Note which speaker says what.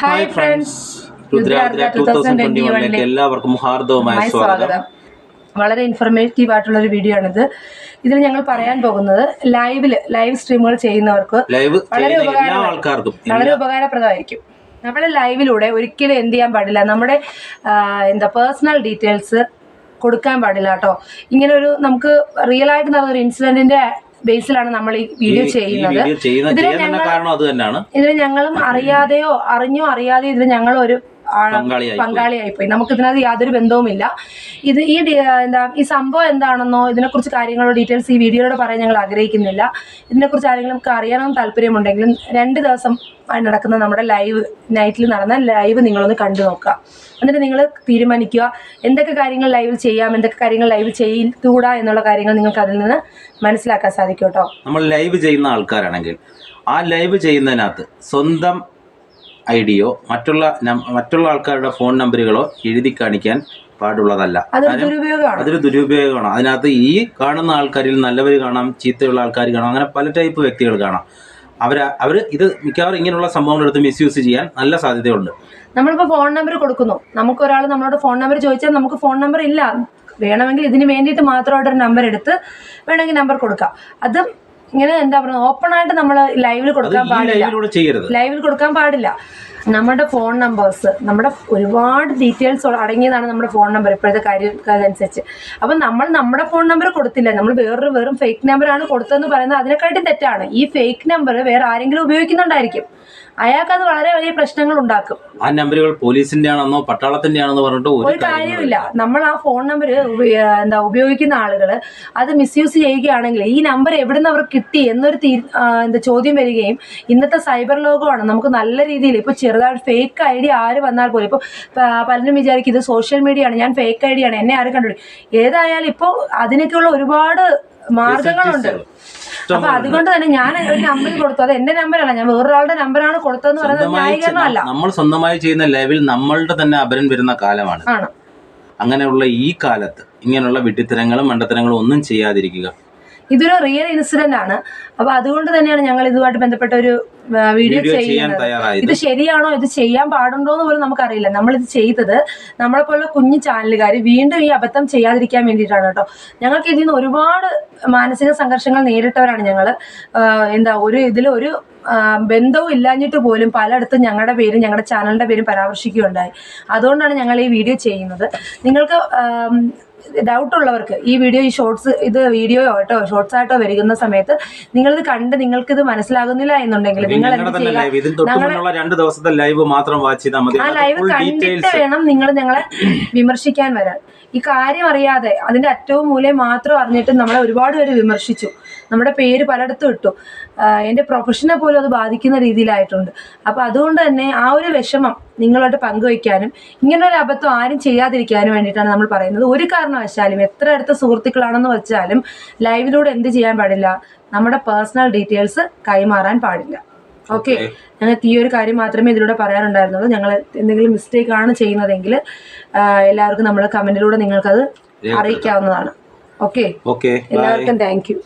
Speaker 1: Hi friends, രുദ്രാർദ്ര 2021
Speaker 2: എല്ലാവർക്കും ഹാർദവമായ സ്വാഗതം.
Speaker 1: വളരെ ഇൻഫർമേറ്റീവ് ആയിട്ടുള്ള ഒരു വീഡിയോ ആണിത്. ഇതിൽ ഞങ്ങൾ പറയാൻ പോകുന്നത് ലൈവ് സ്ട്രീമുകൾ ചെയ്യുന്നവർക്ക് വളരെ ഉപകാരപ്രദമായിരിക്കും. നമ്മുടെ ലൈവിലൂടെ ഒരിക്കലും എന്ത് ചെയ്യാൻ പാടില്ല, നമ്മുടെ പേഴ്സണൽ ഡീറ്റെയിൽസ് കൊടുക്കാൻ പാടില്ല കേട്ടോ. ഇങ്ങനെ ഒരു നമുക്ക് റിയൽ ആയിട്ട് നടന്നൊരു ഇൻസിഡന്റിന്റെ ബേസിലാണ് നമ്മൾ ഈ വീഡിയോ ചെയ്യുന്നത്. ഇതിൽ ഞങ്ങളും അറിയാതെയോ അറിയാതെയോ ഇതിൽ ഞങ്ങൾ ഒരു പങ്കാളിയായിപ്പോയി. നമുക്ക് ഇതിനകത്ത് യാതൊരു ബന്ധവുമില്ല. ഇത് ഈ സംഭവം എന്താണെന്നോ ഇതിനെക്കുറിച്ച് കാര്യങ്ങളോ ഡീറ്റെയിൽസ് ഈ വീഡിയോയിലൂടെ പറയാൻ ഞങ്ങൾ ആഗ്രഹിക്കുന്നില്ല. ഇതിനെക്കുറിച്ച് ആരെങ്കിലും നമുക്ക് അറിയാനും താല്പര്യമുണ്ടെങ്കിലും 2 ദിവസം നടക്കുന്ന നമ്മുടെ നൈറ്റിൽ നടന്ന ലൈവ് നിങ്ങളൊന്ന് കണ്ടു നോക്കുക. എന്നിട്ട് നിങ്ങൾ തീരുമാനിക്കുക എന്തൊക്കെ കാര്യങ്ങൾ ലൈവിൽ ചെയ്യാം, എന്തൊക്കെ കാര്യങ്ങൾ ലൈവ് ചെയ്തുകൂടാ എന്നുള്ള കാര്യങ്ങൾ നിങ്ങൾക്ക് അതിൽ നിന്ന് മനസ്സിലാക്കാൻ സാധിക്കും കേട്ടോ.
Speaker 2: നമ്മൾ ലൈവ് ചെയ്യുന്ന ആൾക്കാരാണെങ്കിൽ ആ ലൈവ് ചെയ്യുന്നതിനകത്ത് സ്വന്തം ഐഡിയോ മറ്റുള്ള ആൾക്കാരുടെ ഫോൺ നമ്പറുകളോ എഴുതി കാണിക്കാൻ പാടുള്ളതല്ല. അതൊരു ദുരുപയോഗമാണ്. അതിനകത്ത് ഈ കാണുന്ന ആൾക്കാരിൽ നല്ലവർ കാണാം, ചീത്തയുള്ള ആൾക്കാർ കാണാം, അങ്ങനെ പല ടൈപ്പ് വ്യക്തികൾ കാണാം. അവർ ഇത് മിക്കവാറും ഇങ്ങനെയുള്ള സംഭവങ്ങളെടുത്ത് മിസ്യൂസ് ചെയ്യാൻ നല്ല സാധ്യതയുണ്ട്.
Speaker 1: നമ്മളിപ്പോൾ ഫോൺ നമ്പർ കൊടുക്കുന്നു, നമുക്കൊരാൾ നമ്മളോട് ഫോൺ നമ്പർ ചോദിച്ചാൽ നമുക്ക് ഫോൺ നമ്പർ ഇല്ല, വേണമെങ്കിൽ ഇതിന് വേണ്ടിയിട്ട് മാത്രമായിട്ടൊരു നമ്പർ എടുത്ത് വേണമെങ്കിൽ നമ്പർ കൊടുക്കാം. അത് ഇങ്ങനെ എന്താ പറയുക, ഓപ്പൺ ആയിട്ട് നമ്മൾ ലൈവിൽ കൊടുക്കാൻ പാടില്ല. നമ്മുടെ ഫോൺ നമ്പേഴ്സ്, നമ്മുടെ ഒരുപാട് ഡീറ്റെയിൽസ് അടങ്ങിയതാണ് നമ്മുടെ ഫോൺ നമ്പർ ഇപ്പോഴത്തെ കാര്യമനുസരിച്ച്. അപ്പം നമ്മൾ നമ്മുടെ ഫോൺ നമ്പർ കൊടുത്തില്ല, നമ്മൾ വെറും ഫേക്ക് നമ്പറാണ് കൊടുത്തതെന്ന് പറയുന്നത് അതിനെക്കാട്ടും തെറ്റാണ്. ഈ ഫേക്ക് നമ്പർ വേറെ ആരെങ്കിലും ഉപയോഗിക്കുന്നുണ്ടായിരിക്കും, അയാൾക്ക് അത് വളരെ വലിയ പ്രശ്നങ്ങൾ ഉണ്ടാക്കും.
Speaker 2: ആ നമ്പറുകൾ പോലീസിന്റെ ആണെന്നോ പട്ടാളത്തിന്റെ ആണെന്നോ പറഞ്ഞിട്ട്
Speaker 1: ഒരു കാര്യമില്ല. നമ്മൾ ആ ഫോൺ നമ്പർ ഉപയോഗിക്കുന്ന ആളുകൾ അത് മിസ്യൂസ് ചെയ്യുകയാണെങ്കിൽ ഈ നമ്പർ എവിടെ നിന്ന് അവർക്ക് കിട്ടി എന്നൊരു ചോദ്യം വരികയും, ഇന്നത്തെ സൈബർ ലോകമാണ്, നമുക്ക് നല്ല രീതിയിൽ ഇപ്പോൾ ചെറുതായിട്ട് ഫേക്ക് ഐഡിയ ആര് വന്നാൽ പോലും ഇപ്പോൾ പലരും വിചാരിക്കും ഇത് സോഷ്യൽ മീഡിയ ആണ്, ഞാൻ ഫേക്ക് ഐഡിയ ആണ്, എന്നെ ആരും കണ്ടുപിടിക്കും. ഏതായാലും ഇപ്പോൾ അതിനൊക്കെയുള്ള ഒരുപാട് മാർഗങ്ങളുണ്ട്. അപ്പൊ അതുകൊണ്ട് തന്നെ ഞാൻ ഒരു നമ്പർ കൊടുത്തു, അത് എന്റെ നമ്പറല്ല, ഞാൻ വേറൊരാളുടെ നമ്പറാണ് കൊടുത്തതെന്ന് പറയുന്നത് ന്യായീകരണമല്ല.
Speaker 2: നമ്മൾ സ്വന്തമായി ചെയ്യുന്ന ലൈവിൽ നമ്മളുടെ തന്നെ അപരം വരുന്ന കാലമാണ്. അങ്ങനെയുള്ള ഈ കാലത്ത് ഇങ്ങനെയുള്ള വിഡ്ഢിത്തരങ്ങളും മണ്ടത്തരങ്ങളും ഒന്നും ചെയ്യാതിരിക്കുക.
Speaker 1: ഇതൊരു റിയൽ ഇൻസിഡന്റ് ആണ്. അപ്പൊ അതുകൊണ്ട് തന്നെയാണ് ഞങ്ങൾ ഇതുമായിട്ട് ബന്ധപ്പെട്ട ഒരു വീഡിയോ ചെയ്യുന്നത്. ഇത് ശരിയാണോ, ഇത് ചെയ്യാൻ പാടുണ്ടോ എന്ന് പോലും നമുക്കറിയില്ല. നമ്മളിത് ചെയ്തത് നമ്മളെ പോലുള്ള കുഞ്ഞു ചാനലുകാർ വീണ്ടും ഈ അബദ്ധം ചെയ്യാതിരിക്കാൻ വേണ്ടിയിട്ടാണ് കേട്ടോ. ഞങ്ങൾക്ക് ഇതിൽ നിന്ന് ഒരുപാട് മാനസിക സംഘർഷങ്ങൾ നേരിട്ടവരാണ് ഞങ്ങൾ. ഒരു ബന്ധവും ഇല്ലാഞ്ഞിട്ട് പോലും പലയിടത്തും ഞങ്ങളുടെ പേരും ഞങ്ങളുടെ ചാനലിന്റെ പേരും പരാമർശിക്കുകയുണ്ടായി. അതുകൊണ്ടാണ് ഞങ്ങൾ ഈ വീഡിയോ ചെയ്യുന്നത്. നിങ്ങൾക്ക് ഡൗട്ട് ഉള്ളവർക്ക് ഈ വീഡിയോയോ ആയിട്ടോ ഷോർട്സ് ആയിട്ടോ വരുന്ന സമയത്ത് നിങ്ങളിത് കണ്ട് നിങ്ങൾക്കിത് മനസ്സിലാകുന്നില്ല എന്നുണ്ടെങ്കിൽ നിങ്ങൾ ആ ലൈവ് കണ്ടിട്ട് വേണം നിങ്ങൾ ഞങ്ങളെ വിമർശിക്കാൻ വരാൻ. ഈ കാര്യം അറിയാതെ അതിന്റെ അറ്റവും മൂലയും മാത്രം അറിഞ്ഞിട്ട് നമ്മളെ ഒരുപാട് പേര് വിമർശിച്ചു, നമ്മുടെ പേര് പലയിടത്തും ഇട്ടു. എൻ്റെ പ്രൊഫഷനെ പോലും അത് ബാധിക്കുന്ന രീതിയിലായിട്ടുണ്ട്. അപ്പോൾ അതുകൊണ്ട് തന്നെ ആ ഒരു വിഷമം നിങ്ങളോട് പങ്കുവയ്ക്കാനും ഇങ്ങനൊരു അബദ്ധം ആരും ചെയ്യാതിരിക്കാനും വേണ്ടിയിട്ടാണ് നമ്മൾ പറയുന്നത്. ഒരു കാരണവശാലും എത്ര അടുത്ത സുഹൃത്തുക്കളാണെന്ന് വെച്ചാലും ലൈവിലൂടെ എന്ത് ചെയ്യാൻ പാടില്ല, നമ്മുടെ പേഴ്സണൽ ഡീറ്റെയിൽസ് കൈമാറാൻ പാടില്ല. ഓക്കെ, ഞങ്ങൾക്ക് ഈ ഒരു കാര്യം മാത്രമേ ഇതിലൂടെ പറയാനുണ്ടായിരുന്നുള്ളൂ. ഞങ്ങൾ എന്തെങ്കിലും മിസ്റ്റേക്ക് ആണ് ചെയ്യുന്നതെങ്കിൽ എല്ലാവർക്കും നമ്മൾ കമന്റിലൂടെ നിങ്ങൾക്കത് അറിയിക്കാവുന്നതാണ്. ഓക്കെ, എല്ലാവർക്കും താങ്ക് യു.